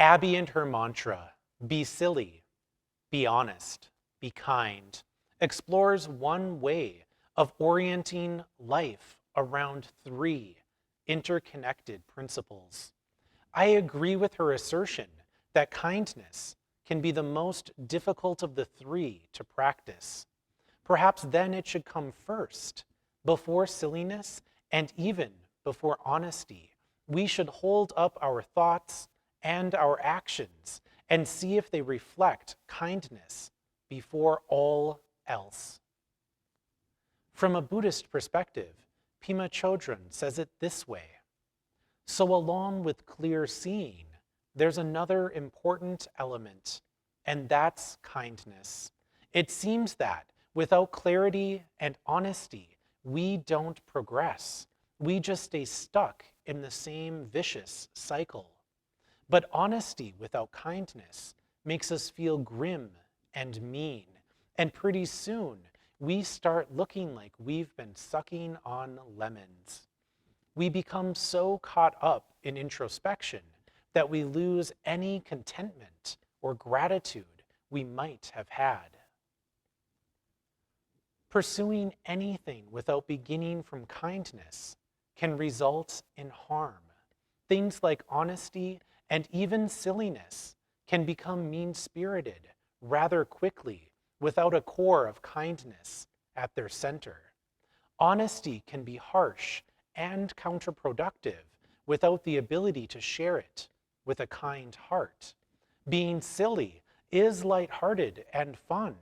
Abby and her mantra, be silly, be honest, be kind, explores one way of orienting life around three interconnected principles. I agree with her assertion that kindness can be the most difficult of the three to practice. Perhaps then it should come first, before silliness and even before honesty. We should hold up our thoughts and our actions and see if they reflect kindness before all else. From a Buddhist perspective, Pema Chodron says it this way: so along with clear seeing, there's another important element, and that's kindness. It seems that without clarity and honesty, we don't progress. We just stay stuck in the same vicious cycle. But honesty without kindness makes us feel grim and mean, and pretty soon we start looking like we've been sucking on lemons. We become so caught up in introspection that we lose any contentment or gratitude we might have had. Pursuing anything without beginning from kindness can result in harm. Things like honesty and even silliness can become mean-spirited rather quickly without a core of kindness at their center. Honesty can be harsh and counterproductive without the ability to share it with a kind heart. Being silly is lighthearted and fun,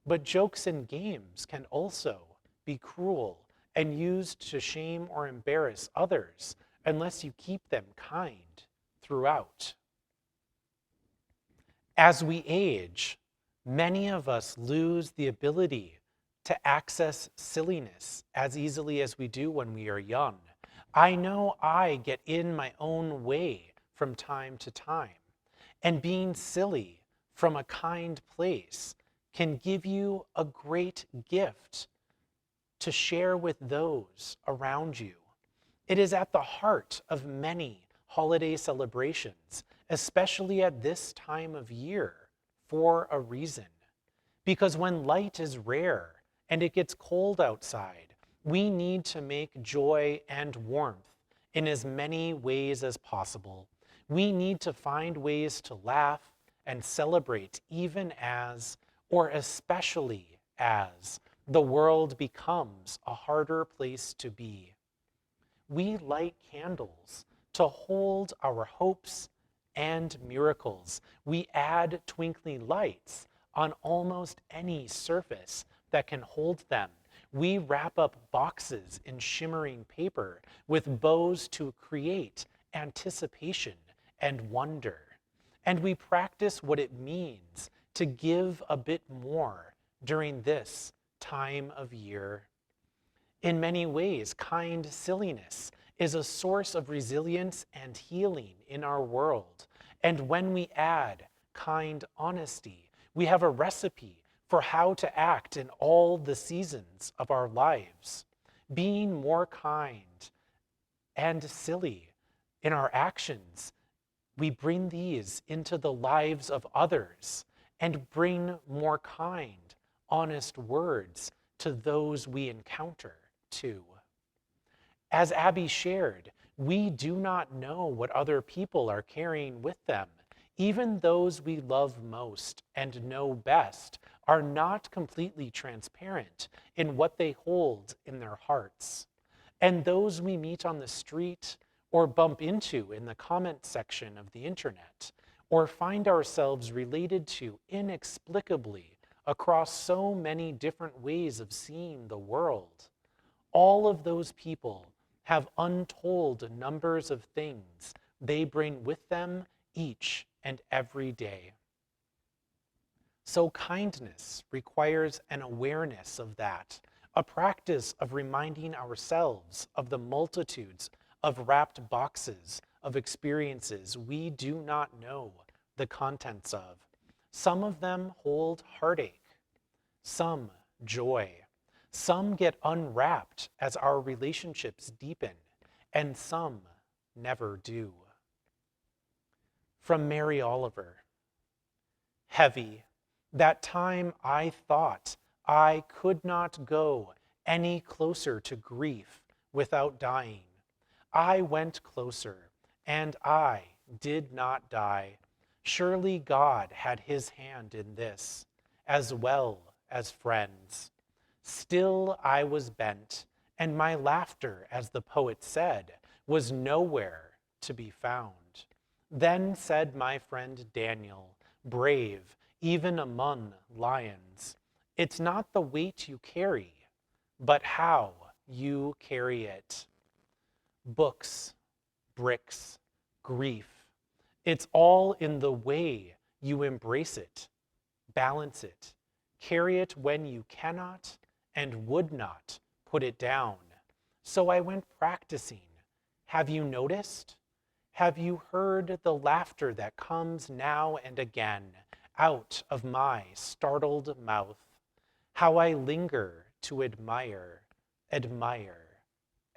but jokes and games can also be cruel and used to shame or embarrass others unless you keep them kind throughout. As we age, many of us lose the ability to access silliness as easily as we do when we are young. I know I get in my own way from time to time, and being silly from a kind place can give you a great gift to share with those around you. It is at the heart of many holiday celebrations, especially at this time of year, for a reason. Because when light is rare and it gets cold outside, we need to make joy and warmth in as many ways as possible. We need to find ways to laugh and celebrate even as, or especially as, the world becomes a harder place to be. We light candles to hold our hopes and miracles. We add twinkling lights on almost any surface that can hold them. We wrap up boxes in shimmering paper with bows to create anticipation and wonder. And we practice what it means to give a bit more during this time of year. In many ways, kind silliness is a source of resilience and healing in our world. And when we add kind honesty, we have a recipe for how to act in all the seasons of our lives. Being more kind and silly in our actions, we bring these into the lives of others and bring more kind, honest words to those we encounter too. As Abby shared, we do not know what other people are carrying with them. Even those we love most and know best are not completely transparent in what they hold in their hearts. And those we meet on the street or bump into in the comment section of the internet or find ourselves related to inexplicably across so many different ways of seeing the world, all of those people have untold numbers of things they bring with them each and every day. So kindness requires an awareness of that, a practice of reminding ourselves of the multitudes of wrapped boxes of experiences we do not know the contents of. Some of them hold heartache, some joy. Some get unwrapped as our relationships deepen, and some never do. From Mary Oliver. Heavy, that time I thought I could not go any closer to grief without dying. I went closer, and I did not die. Surely God had his hand in this, as well as friends. Still I was bent, and my laughter, as the poet said, was nowhere to be found. Then said my friend Daniel, brave, even among lions, it's not the weight you carry, but how you carry it. Books, bricks, grief, it's all in the way you embrace it, balance it, carry it when you cannot and would not put it down. So I went practicing. Have you noticed? Have you heard the laughter that comes now and again out of my startled mouth? How I linger to admire, admire,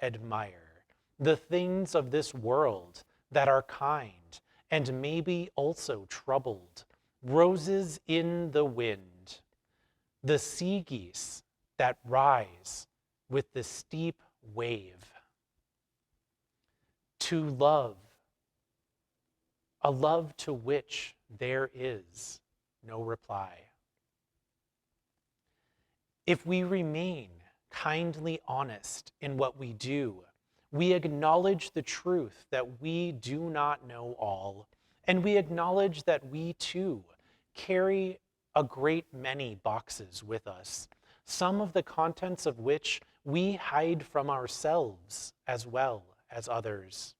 admire the things of this world that are kind and maybe also troubled, roses in the wind, the sea geese that rise with the steep wave. To love, a love to which there is no reply. If we remain kindly honest in what we do, we acknowledge the truth that we do not know all, and we acknowledge that we too carry a great many boxes with us, some of the contents of which we hide from ourselves as well as others.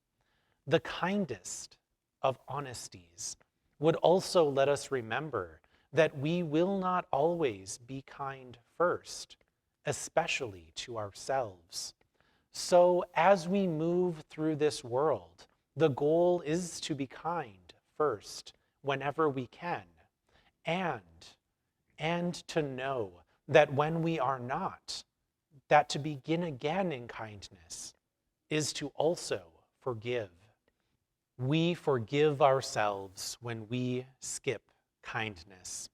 The kindest of honesties would also let us remember that we will not always be kind first, especially to ourselves. So as we move through this world, the goal is to be kind first whenever we can, and to know that when we are not, that to begin again in kindness is to also forgive. We forgive ourselves when we skip kindness.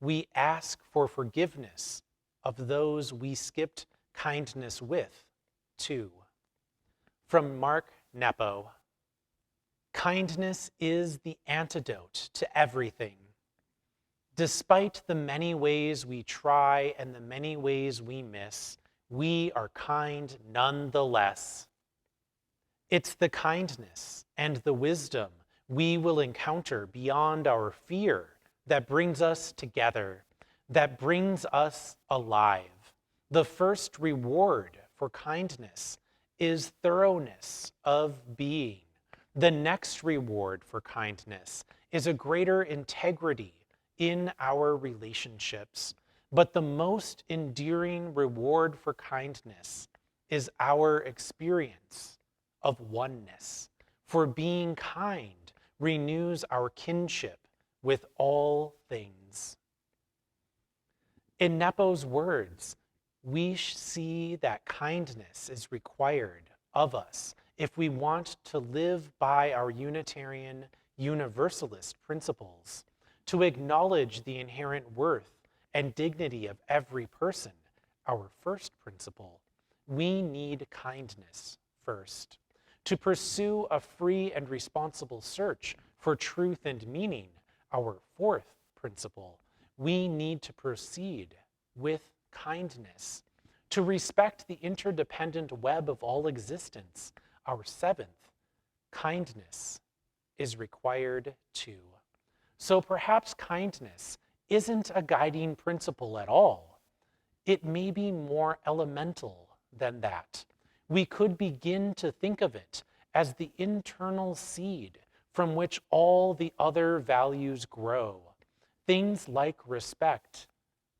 We ask for forgiveness of those we skipped kindness with, too. From Mark Nepo, kindness is the antidote to everything. Despite the many ways we try and the many ways we miss, we are kind nonetheless. It's the kindness and the wisdom we will encounter beyond our fear that brings us together, that brings us alive. The first reward for kindness is thoroughness of being. The next reward for kindness is a greater integrity in our relationships. But the most endearing reward for kindness is our experience of oneness. For being kind renews our kinship with all things. In Nepo's words, we see that kindness is required of us if we want to live by our Unitarian Universalist principles, to acknowledge the inherent worth and dignity of every person, our first principle. We need kindness first. To pursue a free and responsible search for truth and meaning, our fourth principle, we need to proceed with kindness. To respect the interdependent web of all existence, our seventh, kindness is required too. So perhaps kindness isn't a guiding principle at all. It may be more elemental than that. We could begin to think of it as the internal seed from which all the other values grow. Things like respect,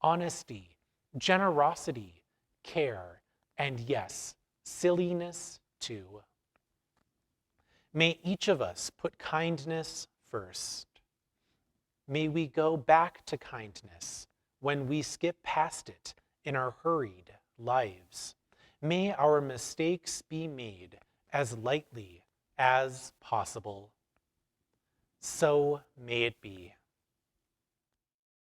honesty, generosity, care, and yes, silliness too. May each of us put kindness first. May we go back to kindness when we skip past it in our hurried lives. May our mistakes be made as lightly as possible. so may it be.